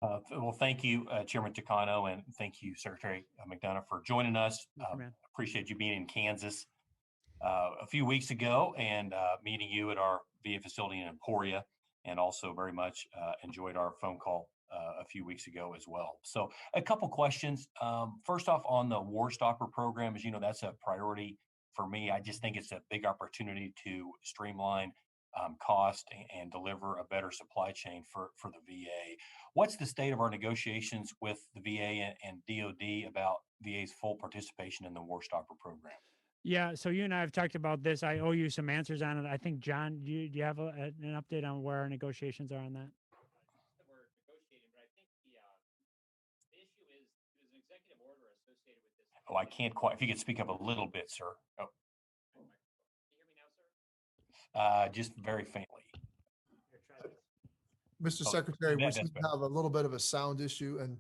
Well, thank you, Chairman Takano, and thank you, Secretary McDonough, for joining us. Thank you, man. Appreciate you being in Kansas a few weeks ago and meeting you at our VA facility in Emporia, and also very much enjoyed our phone call a few weeks ago as well. So, a couple questions. First off, on the War Stopper program, as you know, that's a priority for me. I just think it's a big opportunity to streamline cost and deliver a better supply chain for the VA. What's the state of our negotiations with the VA and DoD about VA's full participation in the War Stopper program? Yeah, so you and I have talked about this. I owe you some answers on it. I think, John, do you have an update on where our negotiations are on that? We're negotiating, but I think the issue is there's an executive order associated with this. Oh, I can't quite. If you could speak up a little bit, sir. Oh, Can you hear me now, sir? just very faintly. Here, try this. Mr. Oh, Secretary, we that's seem to better. have a little bit of a sound issue, and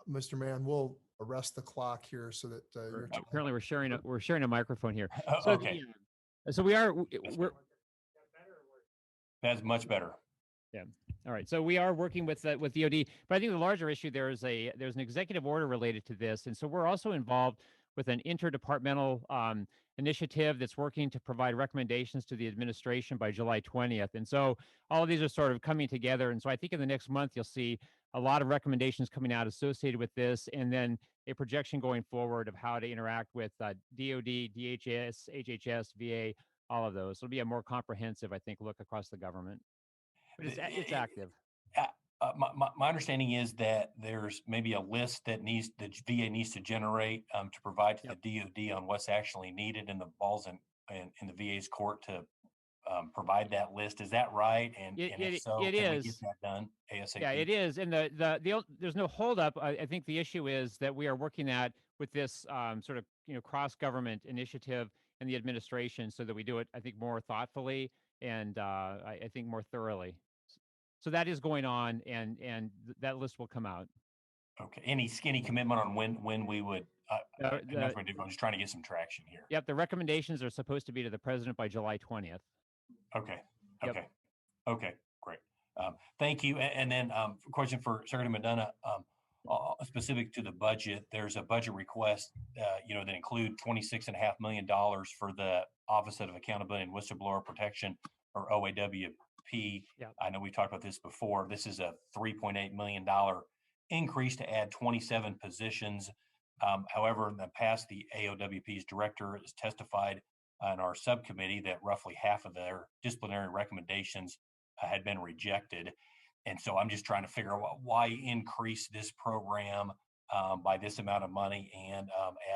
Mr. Mann, we'll arrest the clock here so that your time. Apparently, we're sharing a microphone here. Oh, okay, So we are we're that's much better. Yeah. All right. So we are working with DoD, but I think the larger issue there's an executive order related to this, and so we're also involved with an interdepartmental initiative that's working to provide recommendations to the administration by July 20th. And so all of these are sort of coming together. And so I think in the next month you'll see a lot of recommendations coming out associated with this, and then a projection going forward of how to interact with DoD, DHS, HHS, VA, all of those. It'll be a more comprehensive, I think, look across the government. But it's active. My understanding is that there's maybe a list that the VA needs to generate to provide to the DoD on what's actually needed, and the ball's in the VA's court to provide that list. Is that right? And if so, it can we is. get that done ASAP? Yeah, it is. And there's no holdup. I think the issue is that we are working with this sort of cross government initiative in the administration, so that we do it, I think, more thoughtfully and I think more thoroughly. So that is going on, and that list will come out. Okay. Any skinny commitment on when we would? I'm just trying to get some traction here. Yep. The recommendations are supposed to be to the president by July 20th. Okay. Yep. Okay. Great. Thank you. And then question for Secretary McDonough. Specific to the budget, there's a budget request, that include $26.5 million for the Office of Accountability and Whistleblower Protection, or OAWP. Yeah. I know we talked about this before. This is a $3.8 million increase to add 27 positions. However, in the past, the AOWP's director has testified in our subcommittee that roughly half of their disciplinary recommendations had been rejected. And so I'm just trying to figure out why increase this program by this amount of money and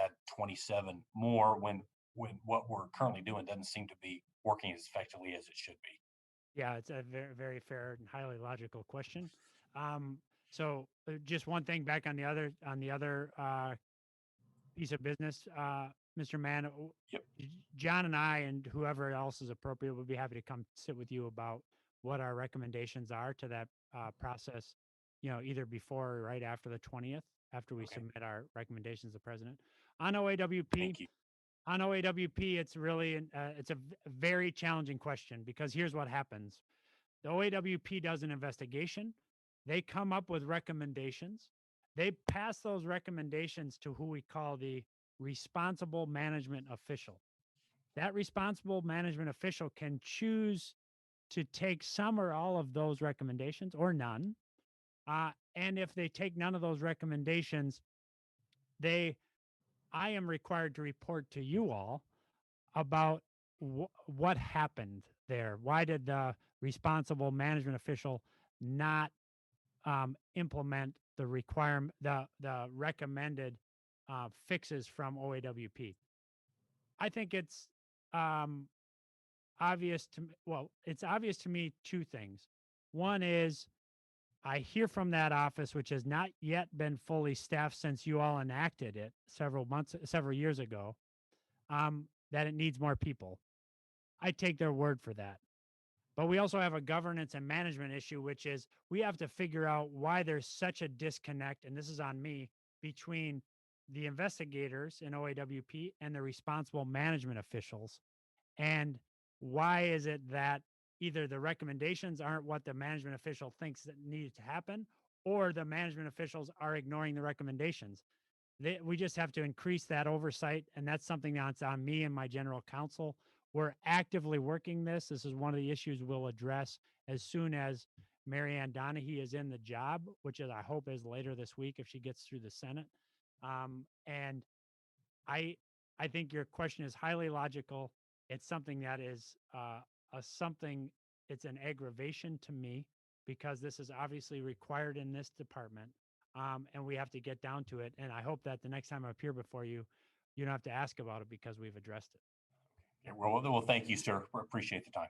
add 27 more when what we're currently doing doesn't seem to be working as effectively as it should be. Yeah, it's a very, very fair and highly logical question. So just one thing back on the other piece of business, Mr. Mann. Yep. John and I and whoever else is appropriate would be happy to come sit with you about what our recommendations are to that process, either before or right after the 20th, after we submit our recommendations to the president. On OAWP, Thank you. It's really it's a very challenging question, because here's what happens. The OAWP does an investigation. They come up with recommendations. They pass those recommendations to who we call the responsible management official. That responsible management official can choose to take some or all of those recommendations, or none. And if they take none of those recommendations, I am required to report to you all about what happened there. Why did the responsible management official not implement the recommended fixes from OAWP? I think it's obvious to me two things. One is, I hear from that office, which has not yet been fully staffed since you all enacted it several years ago, that it needs more people. I take their word for that. But we also have a governance and management issue, which is we have to figure out why there's such a disconnect, and this is on me, between the investigators in OAWP and the responsible management officials. And why is it that either the recommendations aren't what the management official thinks that needed to happen, or the management officials are ignoring the recommendations. We just have to increase that oversight, and that's something that's on me and my general counsel. We're actively working this. This is one of the issues we'll address as soon as Mary Ann Donahue is in the job, which is, I hope, is later this week if she gets through the Senate. And I think your question is highly logical. It's something that is it's an aggravation to me because this is obviously required in this department. And we have to get down to it. And I hope that the next time I appear before you, you don't have to ask about it because we've addressed it. Okay, well, thank you, sir. Appreciate the time.